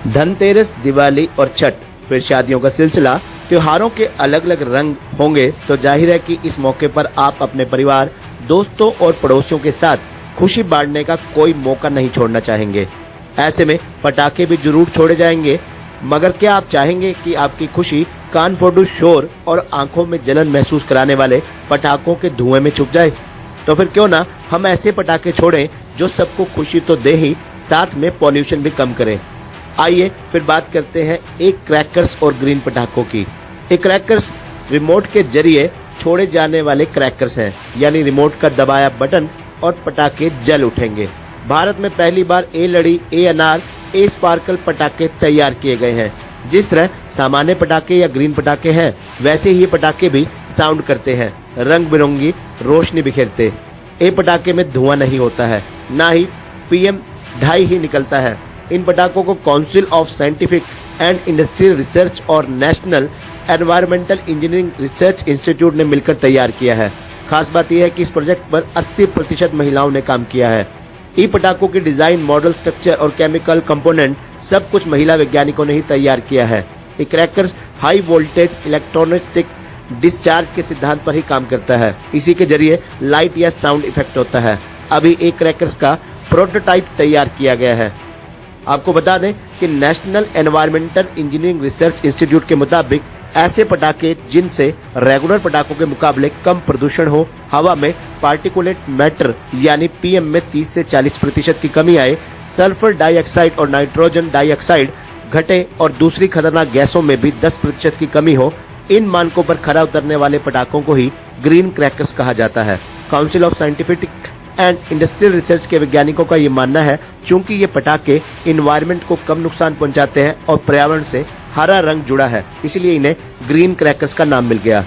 धनतेरस, दिवाली और छठ, फिर शादियों का सिलसिला। त्योहारों के अलग अलग रंग होंगे तो जाहिर है कि इस मौके पर आप अपने परिवार, दोस्तों और पड़ोसियों के साथ खुशी बांटने का कोई मौका नहीं छोड़ना चाहेंगे। ऐसे में पटाखे भी जरूर छोड़े जाएंगे, मगर क्या आप चाहेंगे कि आपकी खुशी कान फोड़ू शोर और आंखों में जलन महसूस कराने वाले पटाखों के धुएं में छुप जाए? तो फिर क्यों ना हम ऐसे पटाखे छोड़ें जो सबको खुशी तो दे ही, साथ में पॉल्यूशन भी कम करें। आइए फिर बात करते हैं एक क्रैकर्स और ग्रीन पटाखों की। एक क्रैकर्स रिमोट के जरिए छोड़े जाने वाले क्रैकर्स हैं, यानी रिमोट का दबाया बटन और पटाखे जल उठेंगे। भारत में पहली बार ए लड़ी, ए अनार, ए स्पार्कल पटाखे तैयार किए गए हैं। जिस तरह सामान्य पटाखे या ग्रीन पटाखे हैं, वैसे ही ये पटाखे भी साउंड करते हैं, रंग बिरंगी रोशनी बिखेरते। ए पटाखे में धुआं नहीं होता है, ना ही PM2.5 ही निकलता है। इन पटाखों को council of scientific and industrial research और national environmental engineering research institute ने मिलकर तैयार किया है। खास बात यह है कि इस प्रोजेक्ट पर 80% महिलाओं ने काम किया है। ई पटाखों की डिजाइन, मॉडल, स्ट्रक्चर और केमिकल कंपोनेंट सब कुछ महिला वैज्ञानिकों ने ही तैयार किया है। ये crackers high voltage electronic discharge के सिद्धांत पर ही काम करता है। इसी के जरिए लाइट या साउंड इफेक्ट होता है। अभी एक क्रैकर्स का प्रोटोटाइप तैयार किया गया है। आपको बता दें कि national environmental engineering research institute के मुताबिक ऐसे पटाखे जिनसे रेगुलर पटाखों के मुकाबले कम प्रदूषण हो, हवा में पार्टिकुलेट मैटर यानी PM में 30 से 40% की कमी आए, सल्फर डाइऑक्साइड और नाइट्रोजन डाइऑक्साइड घटे और दूसरी खतरनाक गैसों में भी 10% की कमी हो, इन मानकों पर खरा उतरने वाले पटाखों को ही ग्रीन क्रैकर्स कहा जाता है। Council of scientific and industrial research के वैज्ञानिकों का ये मानना है, चूंकि ये पटाखे इन्वायरमेंट को कम नुकसान पहुंचाते हैं और पर्यावरण से हरा रंग जुड़ा है, इसलिए इन्हें ग्रीन क्रैकर्स का नाम मिल गया।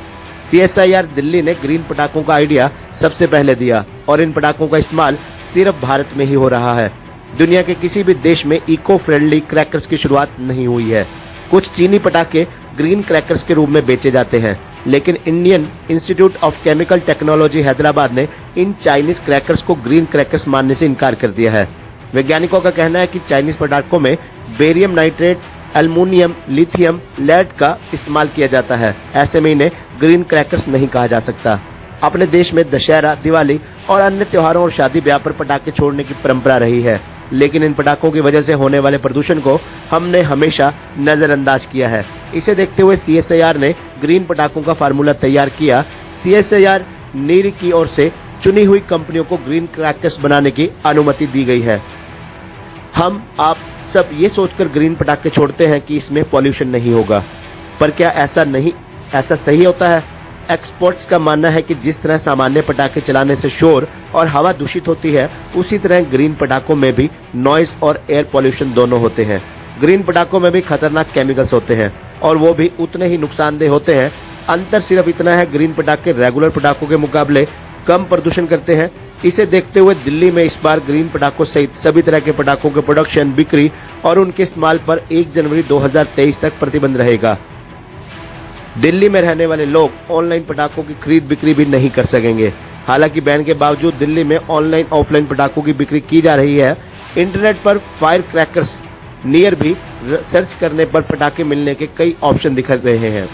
CSIR दिल्ली ने ग्रीन पटाखों का आइडिया सबसे पहले दिया और इन पटाखों का इस्तेमाल सिर्फ भारत में ही हो रहा है। दुनिया के किसी भी देश में इको फ्रेंडली क्रैकर्स की शुरुआत नहीं हुई है। कुछ चीनी पटाखे ग्रीन क्रैकर्स के रूप में बेचे जाते हैं, लेकिन Indian institute of chemical technology Hyderabad ने इन चाइनीज क्रैकर्स को ग्रीन क्रैकर्स मानने से इनकार कर दिया है। वैज्ञानिकों का कहना है कि चाइनीज पटाखों में barium nitrate, aluminium, lithium, lead का इस्तेमाल किया जाता है। ऐसे में इन्हें ग्रीन क्रैकर्स नहीं कहा जा सकता। अपने देश में दशहरा, दिवाली और अन्य त्योहारों और शादी ब्याह पर पटाखे छोड़ने की परंपरा रही है, लेकिन इन पटाखों की वजह से होने वाले प्रदूषण को हमने हमेशा नजरअंदाज किया है। इसे देखते हुए CSIR ने ग्रीन पटाखों का फार्मूला तैयार किया। CSIR नीरी की ओर से चुनी हुई कंपनियों को ग्रीन क्रैकर्स बनाने की अनुमति दी गई है। हम आप सब ये सोचकर ग्रीन पटाखे छोड़ते हैं कि इसमें पॉल्यूशन नहीं होगा, पर क्या ऐसा सही होता है? एक्सपर्ट्स का मानना है कि जिस तरह सामान्य पटाखे चलाने से शोर और हवा दूषित होती है, उसी तरह ग्रीन पटाखों में भी नॉइज और एयर पॉल्यूशन दोनों होते हैं। ग्रीन पटाखों में भी खतरनाक केमिकल्स होते हैं और वो भी उतने ही नुकसानदेह होते हैं। अंतर सिर्फ इतना है, ग्रीन पटाखे रेगुलर पटाखों के मुकाबले कम प्रदूषण करते हैं। इसे देखते हुए दिल्ली में इस बार ग्रीन पटाखों सहित सभी तरह के पटाखों के प्रोडक्शन, बिक्री और उनके इस्तेमाल पर 1 जनवरी 2023 तक प्रतिबंध रहेगा। दिल्ली में रहने वाले लोग ऑनलाइन पटाखों की खरीद बिक्री भी नहीं कर सकेंगे। हालांकि बैन के बावजूद दिल्ली में ऑनलाइन ऑफलाइन पटाखों की बिक्री की जा रही है। इंटरनेट पर फायर क्रैकर्स नियर भी सर्च करने पर पटाखे मिलने के कई ऑप्शन दिख रहे हैं।